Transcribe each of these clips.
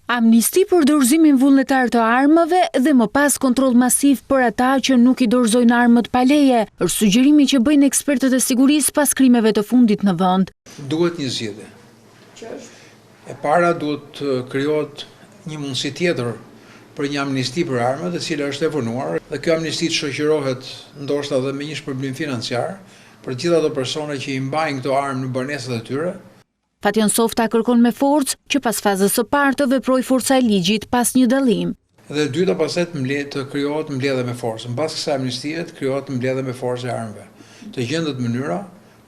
Amnisti për dorëzimin vullnetar të armëve dhe më pas kontroll masiv për ata që nuk i dorëzojnë armët pa leje, është sugjerimi që bëjnë ekspertët e sigurisë pas krimeve të fundit në vend. Duhet një zgjidhje. E para duhet të krijohet një mundësi tjetër për një amnisti për armët, e cila është e vonuar, dhe kjo amnisti të shoqërohet ndoshta edhe me një shpërblim financiar për gjithë ato persona që i mbajnë këto armë në banesat e tyre. Fatjan Softa kërkon me forcë që pas fazës së parë të veprojë forca e ligjit pas një dallim. Dhe e dyta pastaj të krijohet mbledhje me forcë. Mbas kësaj amnistie krijohet mbledhje me forcë e armëve. Të gjendet mënyra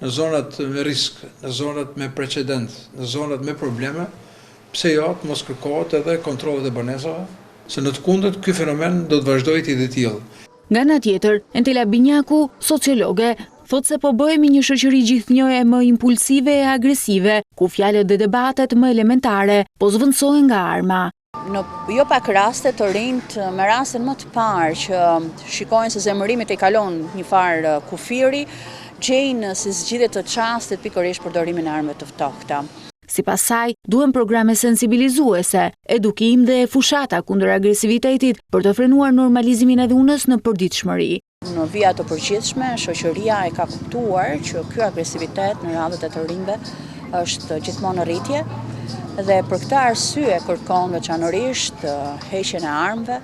në zonat me risk, në zonat me precedent, në zonat me probleme, pse jo të mos kërkohet edhe kontrollet e banesave, se në të kundërt ky fenomen do të vazhdojë të jetë i tillë. Nga ana tjetër, Entela Binjaku, sociologe, thotë se po bëhemi një shoqëri gjithnjë më impulsive e agresive, ku fjalët dhe debatet më elementare po zvendësohen nga arma. Në jo pak raste të rinjt, me rastin më të parë që shikojnë se zemërimi i kalon një farë kufiri, gjejnë si zgjidhje të çastit pikërisht përdorimin e armëve të ftohta. Sipas saj, duhen programe sensibilizuese, edukim dhe fushata kundër agresivitetit për të frenuar normalizimin e dhunës në përditshmëri. Në vija të përgjithshme, shoqëria e ka kuptuar që ky agresivitet në radhët e të rinjve është gjithmonë në rritje dhe për këtë arsye kërkon veçanërisht heqjen e armëve,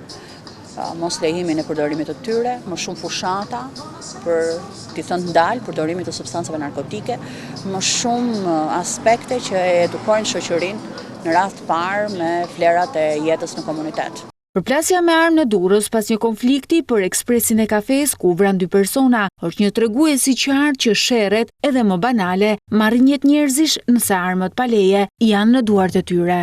mos lejimin e përdorimit të tyre, më shumë fushata për t'i thënë ndalë përdorimit të substancave narkotike, më shumë aspekte që edukojnë shoqërinë në radhë të parë me vlerat e jetës në komunitet. Përplasja me armë në Durrës pas një konflikti për ekspresin e kafes ku vran 2 persona është një tregues i qartë që sherret edhe më banale marrin jetë njerëzish nëse armët pa leje janë në duart e tyre.